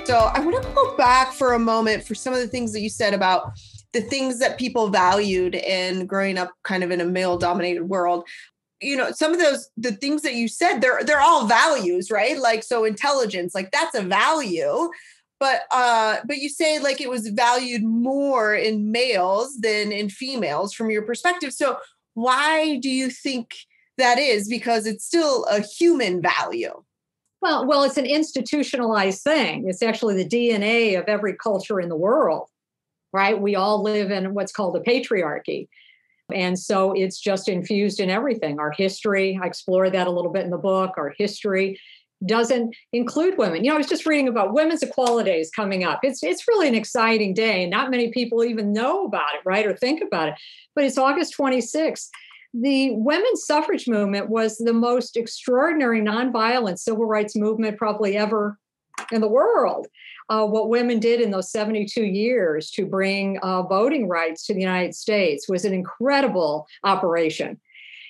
So I want to go back for a moment for some of the things that you said about the things that people valued in growing up kind of in a male-dominated world. You know, some of the things that you said, they're all values, right? Like, so intelligence, like that's a value. But you say like it was valued more in males than in females from your perspective. So why do you think that is? Because it's still a human value. Well, it's an institutionalized thing. It's actually the DNA of every culture in the world, right? We all live in what's called a patriarchy. And so it's just infused in everything. Our history, I explore that a little bit in the book. Our history doesn't include women. You know, I was just reading about Women's Equality Days coming up. It's really an exciting day. Not many people even know about it, right? Or think about it. But it's August 26th. The women's suffrage movement was the most extraordinary nonviolent civil rights movement probably ever in the world. What women did in those 72 years to bring voting rights to the United States was an incredible operation.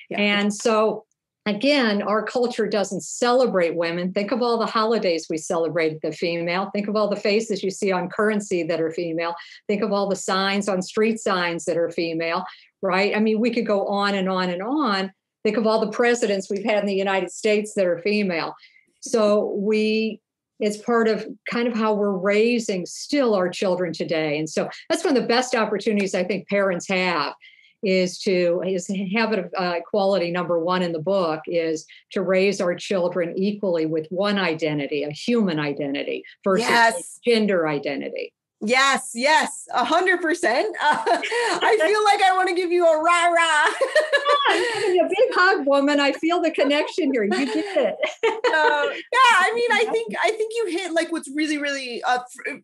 Yeah. And so, again, our culture doesn't celebrate women. Think of all the holidays we celebrate the female. Think of all the faces you see on currency that are female. Think of all the signs on street signs that are female. Right? I mean, we could go on and on and on. Think of all the presidents we've had in the United States that are female. So it's part of kind of how we're raising still our children today. And so that's one of the best opportunities I think parents have is habit of equality. Number one in the book is to raise our children equally with one identity, a human identity versus gender identity. Yes, 100%. I feel like I want to give you a rah-rah. I'm giving you a big hug, woman. I feel the connection here. You did it. I mean, I think you hit like what's really, really,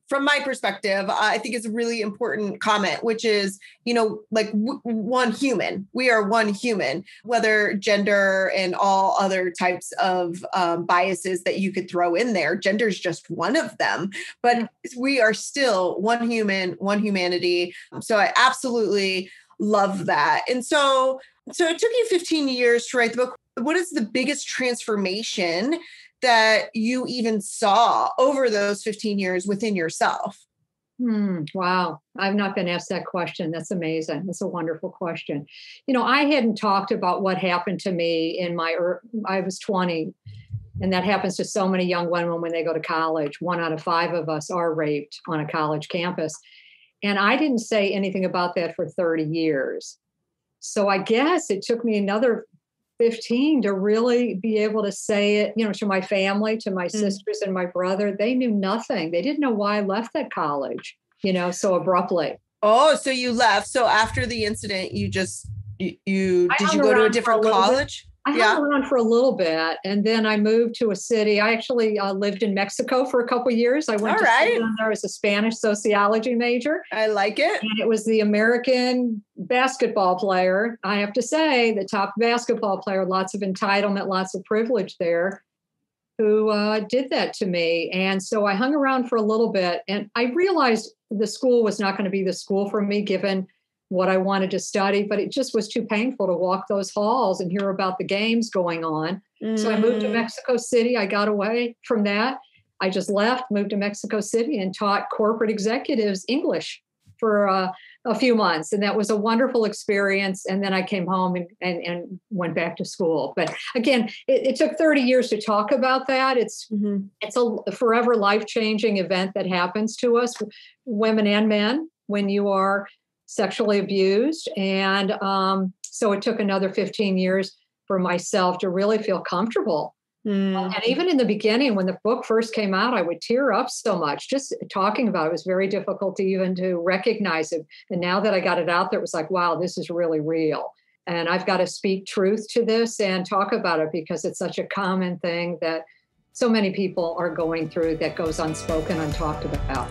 from my perspective, I think it's a really important comment, which is, you know, like one human. We are one human, whether gender and all other types of biases that you could throw in there. Gender is just one of them, but we are still one human, one humanity. So I absolutely love that. And so it took you 15 years to write the book. What is the biggest transformation that you even saw over those 15 years within yourself? Wow. I've not been asked that question. That's amazing. That's a wonderful question. You know, I hadn't talked about what happened to me I was 20. And that happens to so many young women when they go to college. 1 out of 5 of us are raped on a college campus. And I didn't say anything about that for 30 years. So I guess it took me another 15 to really be able to say it, you know, to my family, to my sisters and my brother. They knew nothing. They didn't know why I left that college, you know, so abruptly. Oh, so you left. So after the incident, did you go to a different college? I hung around for a little bit, and then I moved to a city. I actually lived in Mexico for a couple of years. I went to school down there as a Spanish sociology major. I like it. And it was the American basketball player, I have to say, the top basketball player, lots of entitlement, lots of privilege there, who did that to me. And so I hung around for a little bit, and I realized the school was not going to be the school for me, given what I wanted to study, but it just was too painful to walk those halls and hear about the games going on. So I moved to Mexico City. I got away from that. I just left, moved to Mexico City and taught corporate executives English for a few months. And that was a wonderful experience. And then I came home and went back to school. But again, it took 30 years to talk about that. It's a forever life-changing event that happens to us, women and men, when you are sexually abused. And so it took another 15 years for myself to really feel comfortable. And even in the beginning, when the book first came out, I would tear up so much. Just talking about it was very difficult even to recognize it. And now that I got it out there, it was like, wow, this is really real. And I've got to speak truth to this and talk about it because it's such a common thing that so many people are going through that goes unspoken, untalked about.